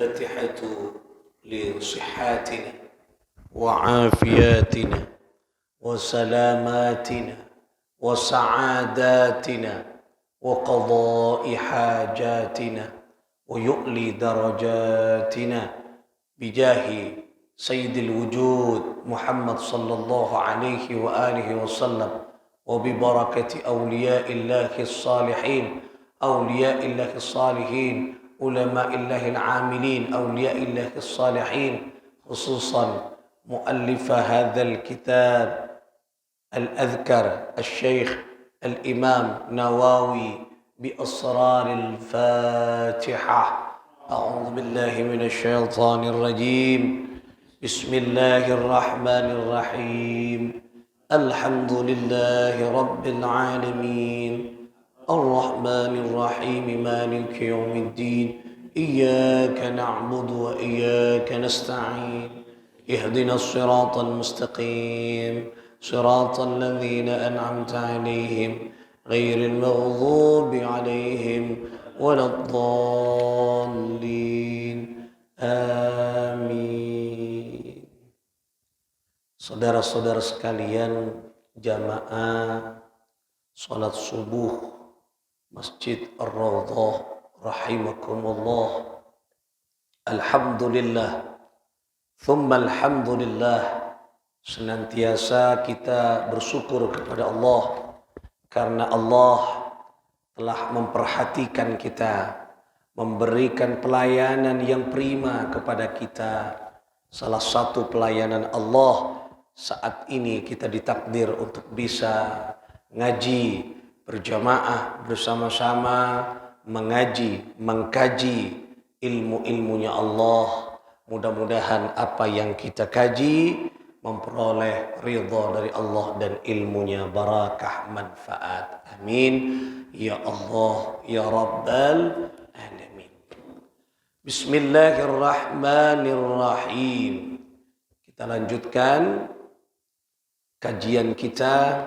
الفاتحة لصحاتنا وعافياتنا وسلاماتنا وسعاداتنا وقضاء حاجاتنا ويؤلي درجاتنا بجاه سيد الوجود محمد صلى الله عليه وآله وسلم وببركة أولياء الله الصالحين علماء الله العاملين أولياء الله الصالحين خصوصا مؤلف هذا الكتاب الأذكر الشيخ الإمام نواوي بأسرار الفاتحة. أعوذ بالله من الشيطان الرجيم. بسم الله الرحمن الرحيم. الحمد لله رب العالمين الرحمن الرحيم مالك يوم الدين إياك نعبد وإياك نستعين اهدنا الصراط المستقيم صراط الذين أنعمت عليهم غير المغضوب عليهم ولا الضالين آمين. Saudara-saudara sekalian, jamaah salat subuh Masjid Ar-Raudhah rahimakumullah. Alhamdulillah, thumma alhamdulillah, senantiasa kita bersyukur kepada Allah karena Allah telah memperhatikan kita, memberikan pelayanan yang prima kepada kita. Salah satu pelayanan Allah, saat ini kita ditakdir untuk bisa ngaji berjamaah bersama-sama, mengkaji ilmu-ilmunya Allah. Mudah-mudahan apa yang kita kaji memperoleh ridha dari Allah dan ilmunya barakah manfaat. Amin ya Allah ya Rabbal alamin. Bismillahirrahmanirrahim. Kita lanjutkan kajian kita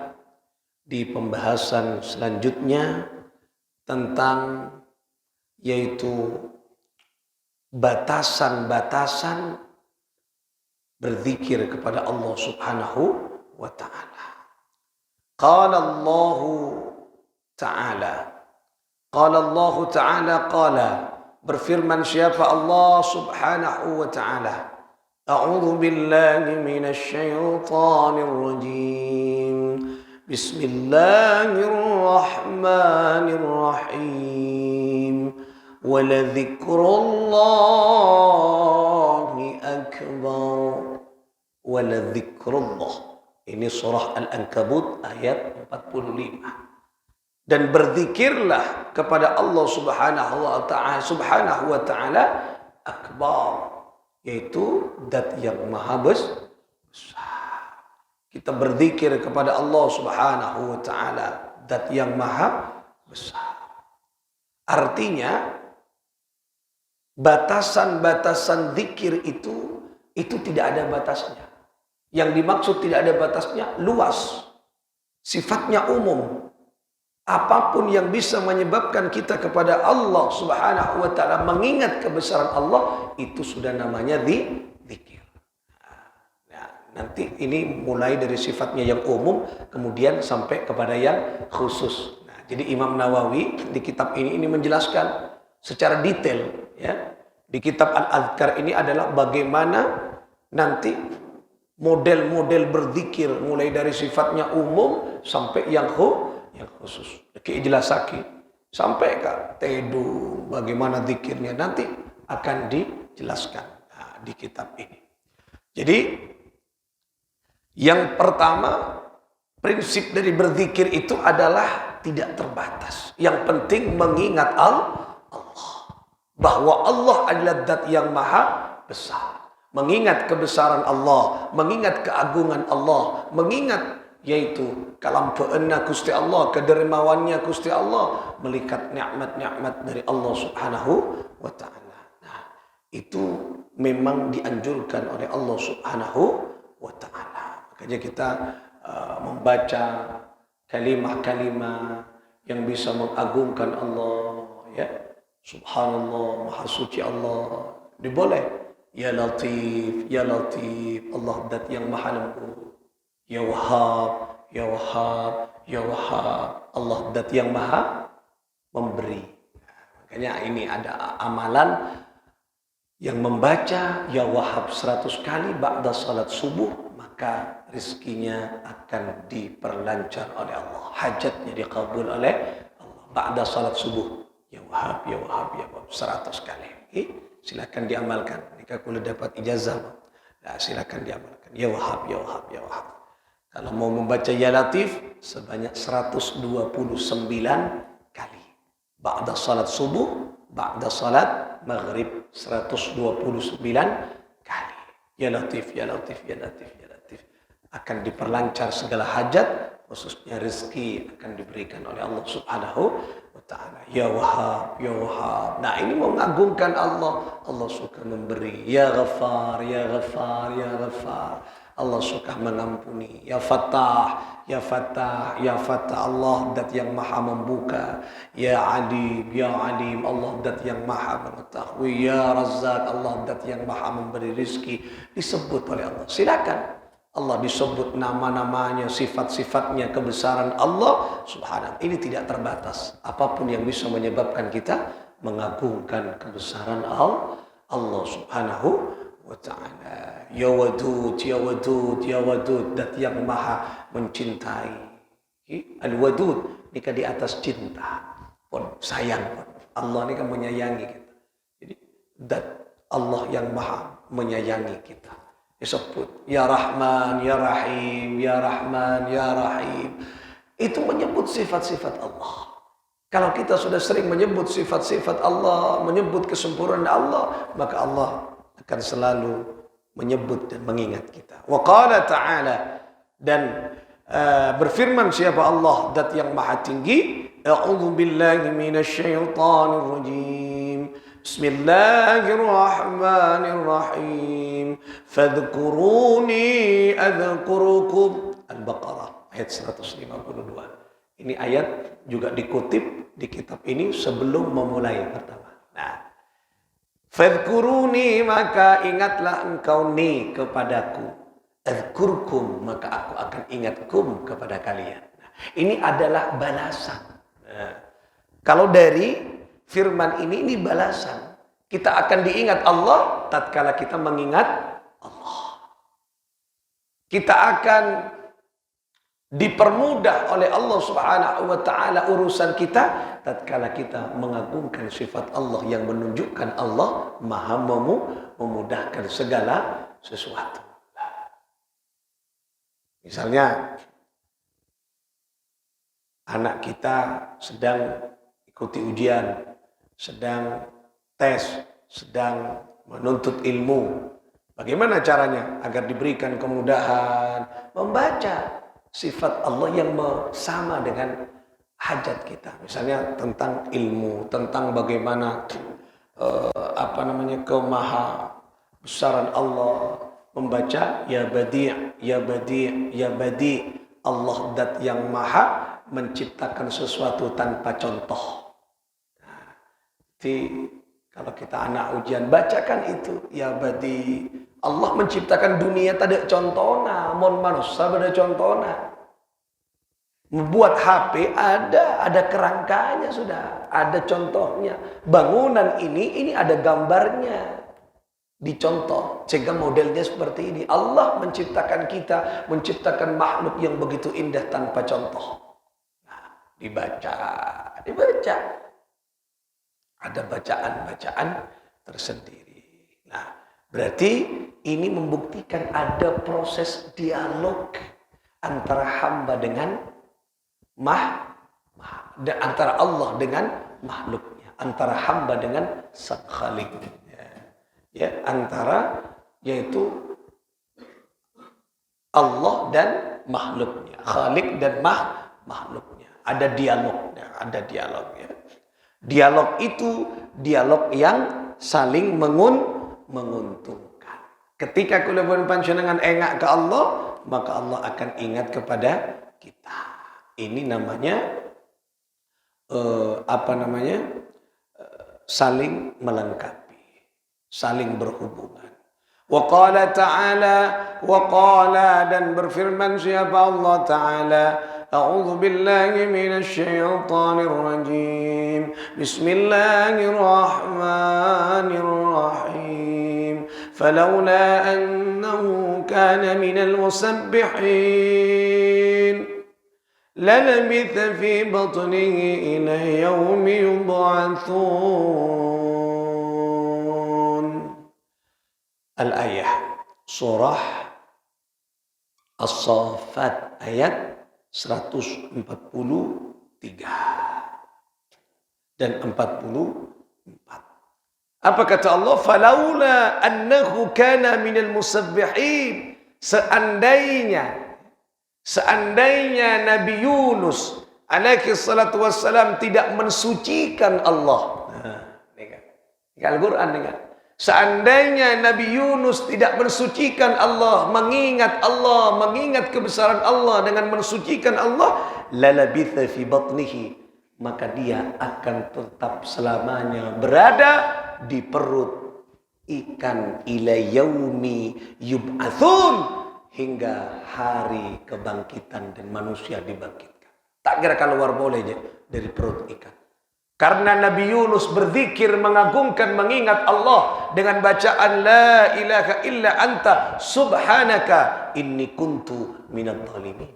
di pembahasan selanjutnya tentang yaitu batasan-batasan berzikir kepada Allah Subhanahu wa taala. Qala Allah Ta'ala, berfirman siapa Allah Subhanahu wa taala. A'udzu billahi minasy syaithanir rajim. Bismillahirrahmanirrahim. Waladzikrullahi akbar. Waladzikrullahi. Ini surah Al-Ankabut ayat 45. Dan berzikirlah kepada Allah Subhanahu wa taala akbar, yaitu zat yang maha besar. Kita berzikir kepada Allah Subhanahu wa taala, zat yang maha besar. Artinya batasan-batasan zikir itu tidak ada batasnya. Yang dimaksud tidak ada batasnya luas. Sifatnya umum. Apapun yang bisa menyebabkan kita kepada Allah Subhanahu wa taala mengingat kebesaran Allah, itu sudah namanya zikir. Nah, nanti ini mulai dari sifatnya yang umum kemudian sampai kepada yang khusus. Nah, jadi Imam Nawawi di kitab ini menjelaskan secara detail ya. Di kitab Al-Adhkar ini adalah bagaimana nanti model-model berzikir mulai dari sifatnya umum sampai yang khusus. Keijlasaki sampai ke tedu bagaimana zikirnya nanti akan dijelaskan di kitab ini. Jadi yang pertama, prinsip dari berzikir itu adalah tidak terbatas. Yang penting mengingat Allah, bahwa Allah adalah zat yang maha besar. Mengingat kebesaran Allah, mengingat keagungan Allah, mengingat yaitu kalampauannya Gusti Allah, kedermawannya Gusti Allah, melihat nikmat-nikmat dari Allah Subhanahu wa taala. Nah, itu memang dianjurkan oleh Allah Subhanahu wa taala. Makanya kita membaca kalimah-kalimah yang bisa mengagungkan Allah, ya. Subhanallah, maha suci Allah, Diboleh. Ya Latif, Ya Latif, Allah dat yang maha lembut. Ya Wahhab, Ya Wahhab, Ya Wahhab, Allah dat yang maha memberi. Makanya ini ada amalan yang membaca Ya Wahhab 100 kali ba'da salat subuh, maka rizkinya akan diperlancar oleh Allah. Hajatnya dikabul oleh Allah. Ba'da salat subuh. Ya Wahhab, Ya Wahhab, Ya Wahhab 100 kali. Silakan diamalkan. Jika kalau dapat ijazah, nah, silakan diamalkan. Ya Wahhab, Ya Wahhab, Ya Wahhab. Kalau mau membaca Ya Latif sebanyak 129 kali. Ba'da salat subuh, ba'da salat maghrib 129 kali. Ya Latif, Ya Latif, Ya Latif, Ya Latif. Akan diperlancar segala hajat, khususnya rezeki akan diberikan oleh Allah Subhanahu wa taala. Ya Wahhab, Ya Wahhab. Nah, ini mengagungkan Allah. Allah suka memberi. Ya Ghaffar, Ya Ghaffar, Ya Ghaffar. Allah suka mengampuni. Ya Fattah, Ya Fattah, Ya Fattah. Allah dat yang maha membuka. Ya Alim, Ya Alim. Allah dat yang maha mengetahui. Ya Razzaq, Allah dat yang maha memberi rizki. Disebut oleh Allah. Silakan. Allah disebut nama-namanya, sifat-sifatnya, kebesaran Allah subhanahu. Ini tidak terbatas. Apapun yang bisa menyebabkan kita mengagungkan kebesaran Allah subhanahu wa ta'ala. Ya Wadud, Ya Wadud, Ya Wadud, dat yang maha mencintai. Al-Wadud, ini kan di atas cinta. Pun sayang. Allah ini kan menyayangi kita. Jadi, dat Allah yang maha menyayangi kita. Disebut Ya Rahman, Ya Rahim, Ya Rahman, Ya Rahim. Itu menyebut sifat-sifat Allah. Kalau kita sudah sering menyebut sifat-sifat Allah, menyebut kesempurnaan Allah, maka Allah akan selalu menyebut dan mengingat kita. Wa qala ta'ala, dan berfirman siapa Allah dat yang maha tinggi, a'udzu billahi minasyaitonir rajim. Bismillahirrahmanirrahim. Fadhkuruni adzkurukum. Al-Baqarah ayat 152. Ini ayat juga dikutip di kitab ini sebelum memulai pertama. Nah, fadhkuruni, maka ingatlah engkau ni kepadaku. Adzkurkum, maka aku akan ingatkum kepada kalian. Nah, ini adalah balasan. Nah, kalau dari firman ini balasan. Kita akan diingat Allah tatkala kita mengingat Allah. Kita akan dipermudah oleh Allah Subhanahu wa taala urusan kita tatkala kita mengagungkan sifat Allah yang menunjukkan Allah Maha memudahkan segala sesuatu. Misalnya anak kita sedang ikuti ujian, sedang tes, sedang menuntut ilmu. Bagaimana caranya agar diberikan kemudahan? Membaca sifat Allah yang sama dengan hajat kita. Misalnya tentang ilmu, tentang bagaimana kemaha besaran Allah. Membaca Ya Badi', Ya Badi', Ya Badi'. Allah dat yang maha menciptakan sesuatu tanpa contoh. Nah, jadi kalau kita anak ujian, bacakan itu Ya Badi'. Allah menciptakan dunia tak ada contohna, mon manusia ada contohna. Membuat HP ada kerangkanya sudah, ada contohnya. Bangunan ini ada gambarnya. Dicontoh, sehingga modelnya seperti ini. Allah menciptakan kita, menciptakan makhluk yang begitu indah tanpa contoh. Nah, dibaca. Ada bacaan-bacaan tersendiri. Nah, berarti ini membuktikan ada proses dialog antara hamba dengan antara Allah dengan makhluknya, antara hamba dengan sang khalik. Ya, antara yaitu Allah dan makhluknya, khalik dan makhluknya. Ada dialognya. Dialog itu dialog yang saling menguntungkan. Ketika kula panjenengan engak ke Allah, maka Allah akan ingat kepada kita. Ini namanya saling melengkapi. saling berhubungan. Wa qala ta'ala, wa qala, dan berfirman siapa Allah Ta'ala, a'udzu billahi minasy syaithanir rajim. Bismillahirrahmanirrahim. Falawla annahu kana minal musabbihin lalabitha fi batnihi ila yaumi yub'atsun. Al-ayah, surah As-Saffat ayat 143 dan 44. Apa kata Allah? Falaula annahu kana minal musabbihin. Seandainya Nabi Yunus alaihi salatu wassalam tidak mensucikan Allah. Ini Al-Quran dengar. Seandainya Nabi Yunus tidak mensucikan Allah, mengingat kebesaran Allah dengan mensucikan Allah, lalabitha fi batnihi, maka dia akan tetap selamanya berada di perut ikan ila yaumi yub'atsun, hingga hari kebangkitan dan manusia dibangkitkan. Tak kira keluar boleh je dari perut ikan. Karena Nabi Yunus berzikir, mengagungkan, mengingat Allah dengan bacaan la ilaha illa anta subhanaka inni kuntu minadh dhalimin.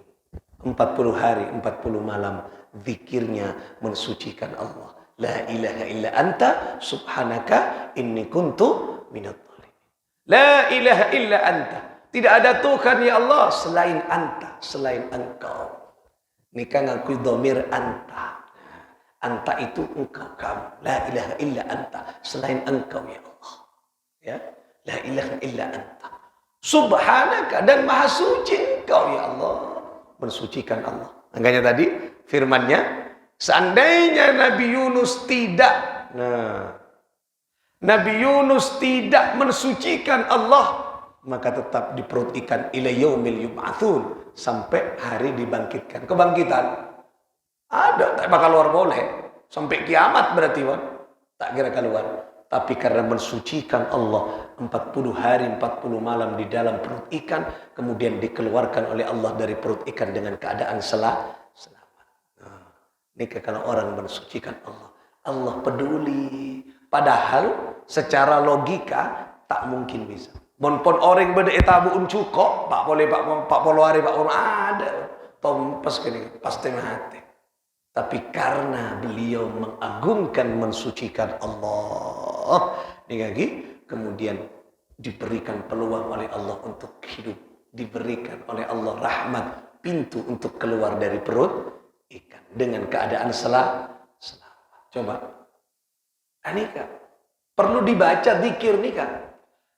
40 hari 40 malam zikirnya mensucikan Allah. La ilaha illa anta subhanaka inni kuntu minadh dhalimin. La ilaha illa anta, tidak ada Tuhan ya Allah selain anta, selain engkau. Nikah ngakui dhamir anta. Anta itu engkau, kamu. La ilaha illa anta, selain engkau ya Allah. Ya, la ilaha illa anta. Subhanaka, dan maha suci engkau ya Allah. Mensucikan Allah. Makanya tadi firman-Nya, seandainya Nabi Yunus tidak, Nabi Yunus tidak mensucikan Allah, maka tetap di perut ikan ila yaumil yub'atsun, sampai hari dibangkitkan. Kebangkitan ada, tak bakal keluar boleh. Sampai kiamat berarti, tak kira keluar. Tapi karena mensucikan Allah 40 hari 40 malam di dalam perut ikan, kemudian dikeluarkan oleh Allah dari perut ikan dengan keadaan selamat. Ini kalau orang mensucikan Allah, Allah peduli. Padahal secara logika tak mungkin bisa. Pon orang beda etabu uncukok, pak boleh pak poluari pak ada. Tompas kini pasti mati. Tapi karena beliau mengagungkan, mensucikan Allah, kemudian diberikan peluang oleh Allah untuk hidup, diberikan oleh Allah rahmat, pintu untuk keluar dari perut ikan dengan keadaan selamat. Coba, nikah perlu dibaca zikir nikah.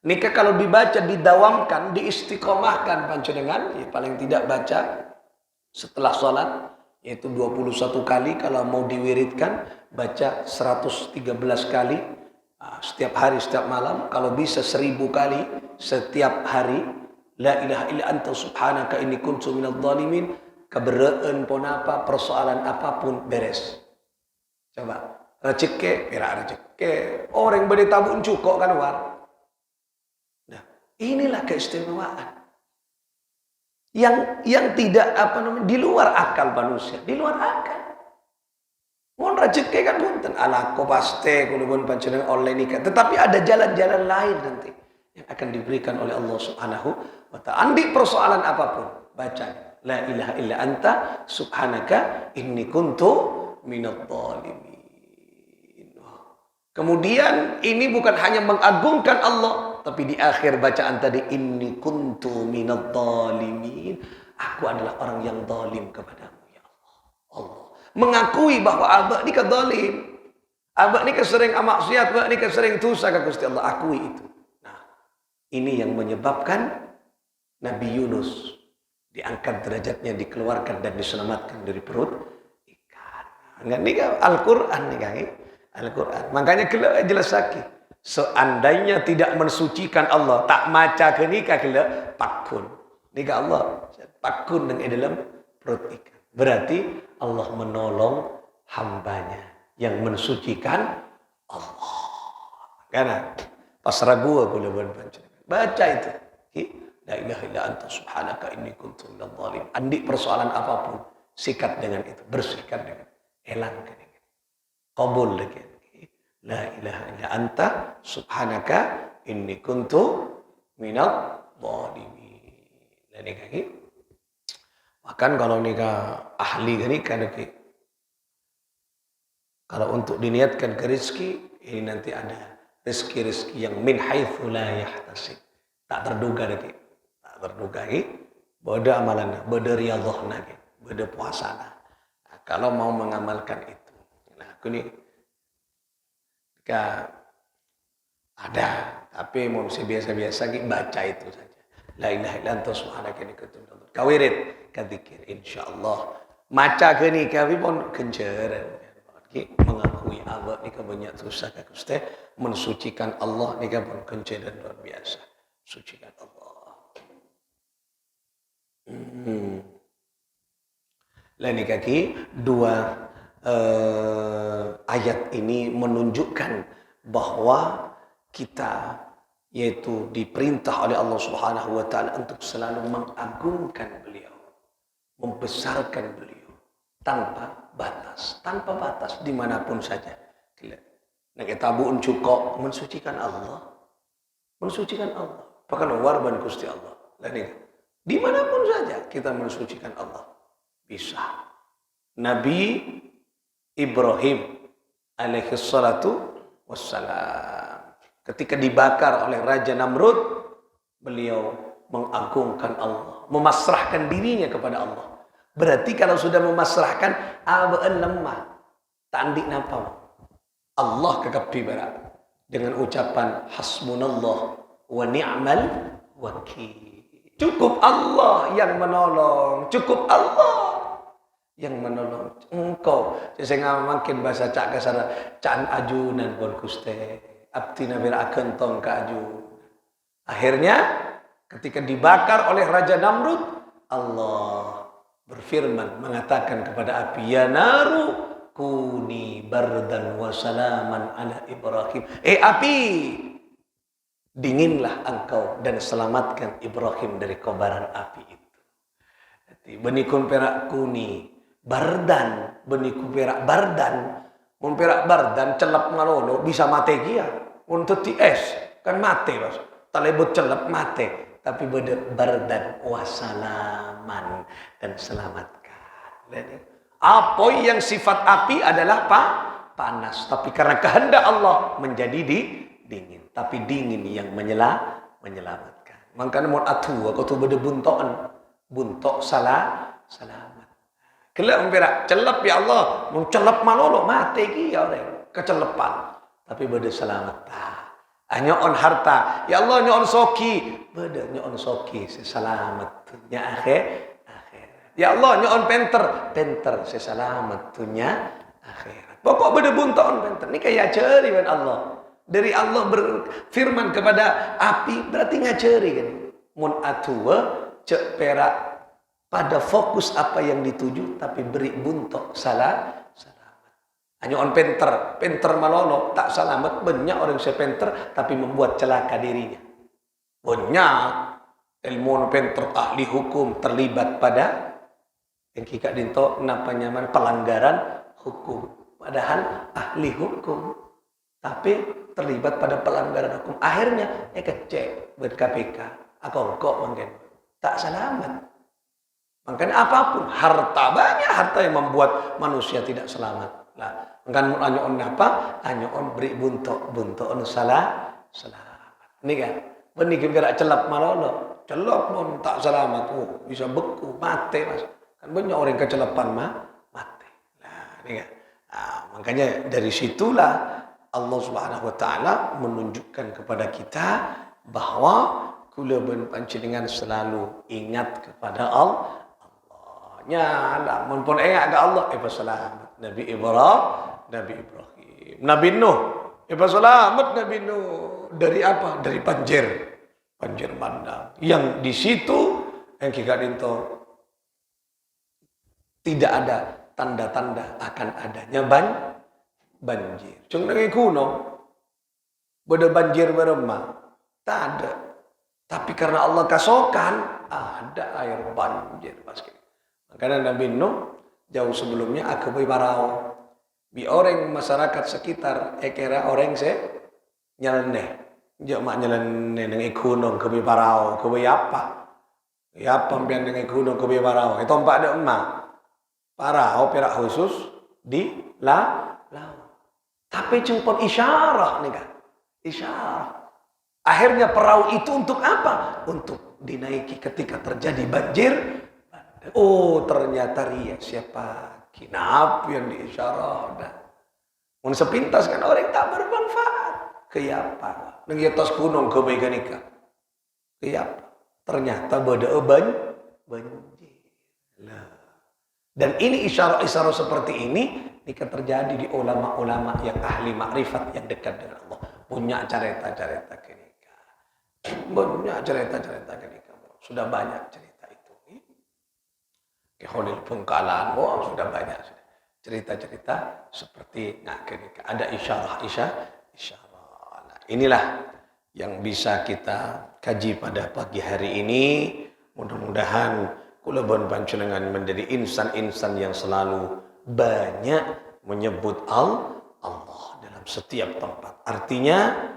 Nikah kalau dibaca, didawamkan, diistiqomahkan panjenengan, ya paling tidak baca setelah sholat, yaitu 21 kali. Kalau mau diwiridkan, baca 113 kali setiap hari, setiap malam. Kalau bisa 1000 kali setiap hari. La ilaha illa anta subhanaka inni kuntu minadh dhalimin. Keberaan pun apa, persoalan apapun beres. Coba, rezeki, pira rezeki. Orang beri tabung cukup kan war. Nah, inilah keistimewaan. Yang tidak di luar akal manusia, di luar akal. Mohon rezeki kan punten ala ko paste kulubun panjenengan oleh nikah, tetapi ada jalan-jalan lain nanti yang akan diberikan oleh Allah Subhanahu wa taala. Andi persoalan apapun, baca la ilaha illa anta subhanaka inni kuntu minadh dhalimin. Kemudian ini bukan hanya mengagungkan Allah, tapi di akhir bacaan tadi inni kuntu minadh dhalimin, aku adalah orang yang zalim kepadamu ya Allah. Allah mengakui bahwa abah ni zalim, abah ni sering maksiat, abah ni sering dosa ka Gusti Allah, akui itu. Nah, ini yang menyebabkan Nabi Yunus diangkat derajatnya, dikeluarkan dan diselamatkan dari perut ikan. Ini Al-Qur'an nih, Al-Quran. Makanya jelas lagi. Seandainya tidak mensucikan Allah, tak maca ke nikah kela pakun. Nikah Allah pakun dengan dalam perut ikan. Berarti Allah menolong hambanya yang mensucikan Allah. Karena Pas ragu aku lawan panjenengan. Baca itu. La ilaha illa anta subhanaka inni kuntu minadh dhalimin. Andi persoalan apapun, sikat dengan itu, bersikat dengan elangkan dengan. Qabul dengan. La ilaha illa anta subhanaka inni kuntu minadh dhalimin. Dan ini bahkan kalau nikah ahli nikah kalau untuk diniatkan ke rezeki, ini nanti ada rezeki-rezeki yang min haitsu la yahtasib. Tak terduga nanti. Tak terduga ini. Beda amalan, beda riyadhahna, beda puasana. Nah, kalau mau mengamalkan itu. Nah, aku ni ada, tapi mau biasa-biasa baca itu saja. La ilaha illa anta subhanaka inni kuntu minadh dhalimin. Kawirid, kadzikir insyaallah. Maca ke ni kami pun kenceran. Mengakui Allah ni banyak susah ke Gusti, mensucikan Allah ni pun kenceran luar biasa. Sucikan Allah. Lain kaki dua ayat ini menunjukkan bahwa kita yaitu diperintah oleh Allah Subhanahu wa taala untuk selalu mengagungkan beliau, membesarkan beliau tanpa batas dimanapun saja. Nah kita buun cukup mensucikan Allah, bahkan warban Gusti Allah. Lain dimanapun saja kita mensucikan Allah bisa. Nabi Ibrahim alaihi salatu wassalam ketika dibakar oleh Raja Namrud, beliau mengagungkan Allah, memasrahkan dirinya kepada Allah. Berarti kalau sudah memasrahkan abaan lemah, tandik napa Allah kekapi berat dengan ucapan hasbunallah wa ni'mal wakil. Cukup Allah yang menolong, cukup Allah yang menolong engkau. Saya makin bahasa cak kasar, can ajunan pun Gusti. Abdi nabir akan tong ka aju. Akhirnya ketika dibakar oleh Raja Namrud, Allah berfirman mengatakan kepada api, ya naru kuni bardan wa salaman ala Ibrahim. Api, dinginlah engkau dan selamatkan Ibrahim dari kobaran api itu. Benikun perak kuni bardan, benikun perak bardan, mun perak bardan celap ngalolo bisa mate kia. Untuk ti es kan mate mas, talebut celap mate. Tapi bardan wasalaman dan selamatkan. Apa yang sifat api adalah panas, tapi karena kehendak Allah menjadi dingin. Tapi dingin yang menyelamatkan. Makanya mau atu aku tu beda buntok selamat. Kelak memberak celap ya Allah, mau celap malolo mati ki ya orang kecelapan. Tapi beda selamat. Hanya on harta, ya Allah nyon soki, beda nyon soki sesalamatnya akhir. Ya Allah nyon penter sesalamatnya akhirat. Pokok beda bunton penter. Ni kayak ceri kan Allah. Dari Allah berfirman kepada api berarti ngaceri kan. Mun atua cek perak pada fokus apa yang dituju tapi beri buntok selamat. Hanya on penter malolo tak selamat. Banyak orang sepenter tapi membuat celaka dirinya. Banyak ilmu penter ahli hukum terlibat pada yang kika dinto kenapa nyaman pelanggaran hukum. Padahal ahli hukum tapi terlibat pada pelanggaran hukum. Akhirnya kecek buat KPK. Aku kok mungkin tak selamat. Makanya apapun harta, banyak harta yang membuat manusia tidak selamat. Lah, kan hanya on apa? Hanya on beri buntok on selamat. Ini kan, benih gerak celap malolo, celap pun tak selamat. Oh, bisa beku, mati mas. Kan banyak orang kecelapan mati. Nah, ini kan. Nah, makanya dari situlah Allah Subhanahu Wa Taala menunjukkan kepada kita bahwa kula panjenengan selalu ingat kepada Allah. Nyala mun ingat ke Allah selamat. Nabi Ibrahim, Nabi Nuh, selamat Nabi Nuh dari apa? Dari banjir bandang. Yang di situ yang kita dinto tidak ada tanda-tanda akan adanya banjir. Cung nang kuno Beda banjir berema. Tak ada. Tapi karena Allah kasokan, ada air banjir pasti. Makanya Nabi Nuh jauh sebelumnya akabai parau. Bi orang masyarakat sekitar ekera orang se nyeleneh. Jauh mak nyeleneh dengan gunung kabai parau, kabai apa? Ya pembian dengan gunung kabai parau. Itu empat ada emak. Parau perak khusus di laut. Tapi cuma isyarat nih kan. Isyarat. Akhirnya perahu itu untuk apa? Untuk dinaiki ketika terjadi banjir. Oh ternyata ria siapa? Kenapa yang diisyarat? Mun sepintas kan orang tak bermanfaat. Keyapa? Nang atas gunung kebaikan ikan. Keyapa? Ternyata beda banjir. Dan ini isyarat-isyarat seperti ini terjadi di ulama-ulama yang ahli makrifat yang dekat dengan Allah. Punya cerita-cerita kenika. Punya cerita-cerita kenika. Sudah banyak cerita itu. Keholil Bungkalan, sudah banyak cerita-cerita seperti kenika. Ada isyarat. Nah, inilah yang bisa kita kaji pada pagi hari ini. Mudah-mudahan kula bon panjenengan menjadi insan-insan yang selalu banyak menyebut Allah dalam setiap tempat. Artinya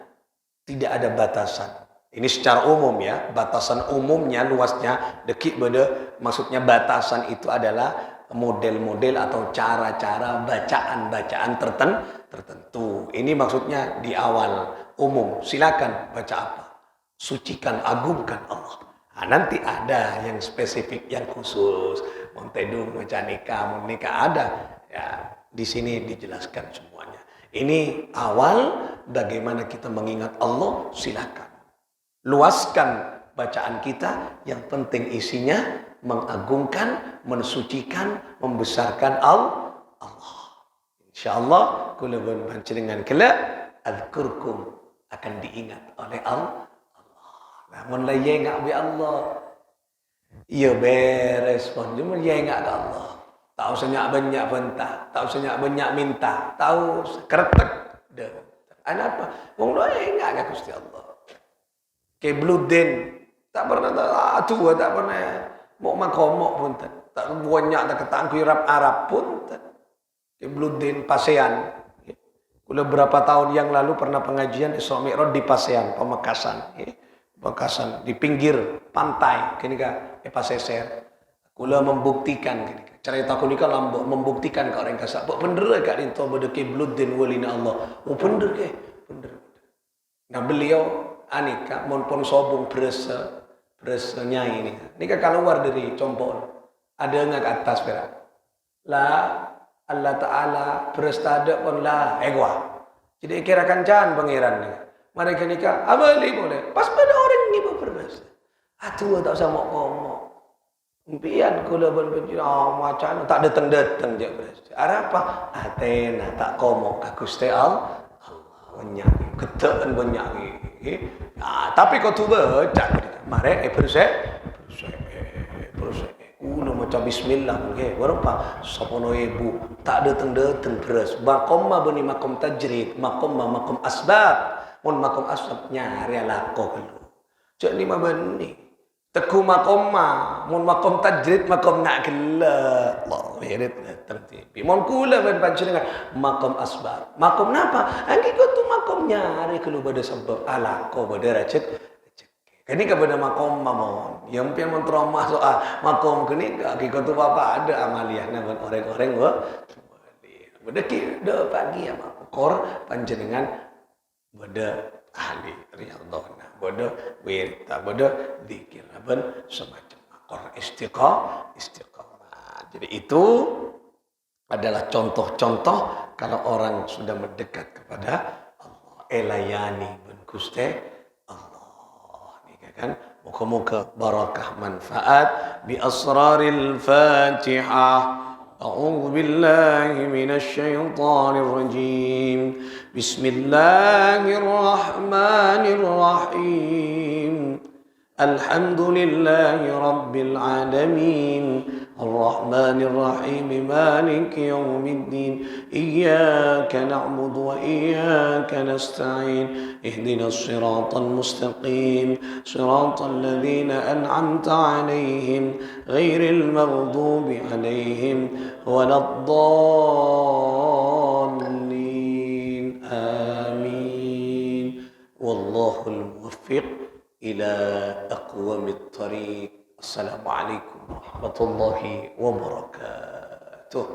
tidak ada batasan. Ini secara umum ya, batasan umumnya luasnya dekik beda. Maksudnya batasan itu adalah model-model atau cara-cara bacaan-bacaan tertentu. Ini maksudnya di awal umum. Silakan baca apa? Sucikan, agungkan Allah. Nah, nanti ada yang spesifik, yang khusus. Montedung, mecanika, menikah ada. Ya, di sini dijelaskan semuanya. Ini awal bagaimana kita mengingat Allah, silakan. Luaskan bacaan kita, yang penting isinya mengagungkan, mensucikan, membesarkan Allah. Insyaallah kula panjenengan kelak adzkurkum akan diingat oleh Allah. Namun lah ye ingat bi Allah. Ya beres pun cuma dia ingat Allah. Tak usah banyak bentah, tak usah banyak minta, tahu kretek dah. Apa? Wong doa ingat ke Gusti Allah. Ke bluden tak pernah tua tak pernah mau makomok pun tak banyak tak ketangku Arab pun tak. Ke bluden Pasean. Kula berapa tahun yang lalu pernah pengajian Isra Mi'raj di Pasean, Pamekasan. Pamekasan di pinggir pantai kenika Paseser. Kula membuktikan kenika. Cerita kunika lambok membuktikan ke orang kasar. Bok bener ke dinto bedeke bludin walina Allah. Oh bener ke? Bener. Nah beliau anika mon pon sobung beres nyai ini. Nika keluar dari compon. Ada ngak atas perak. La Allah Ta'ala beres tada pun la egwa. Jadi kira kancan pangeran nika. Mereka nikah, abali boleh. Pas pada orang ni beres. Atuh tak usah mau ngomong. Impian kula berbenci, macam tak datang je beres. Apa? Atena tak komo ka Gusti Allah. Banyak keteun banyak. Tapi kau tu baca mare beres. Kula macam bismillah ke. Berapa? 10.000 tak datang beres. Makom bani makom tajrid, makom asbab. Mun makom asbab nyari lako kalau. Cak 5 bani. Teku makom mun makom tajrid makom nak gela. Allah wirid tertibi. Mun kula ben panjenengan makom asbab. Makom napa? Angki kau tu makom nyari kalau pada sebab alako pada racet. Kini kepada makom mamon. Yang pian mentrauma soal makom kini angki kau tu apa ada amalian dengan orang-orang gua. Bedeki do pagi ya makor panjenengan beda ahli riyadhah. Bodoh wirta, bodoh zikir, ben semacam makor istiqamah. Jadi itu adalah contoh-contoh kalau orang sudah mendekat kepada Allah. Elayani ben Gusti Allah. Ini kan muka-muka barakah manfaat bi asraril Fatihah. أعوذ بالله من الشيطان الرجيم بسم الله الرحمن الرحيم الحمد لله رب العالمين الرحمن الرحيم مالك يوم الدين إياك نعبد وإياك نستعين اهدنا الصراط المستقيم صراط الذين أنعمت عليهم غير المغضوب عليهم ولا الضالين آمين والله الموفق إلى أقوم الطريق. السلام عليكم ورحمة الله وبركاته.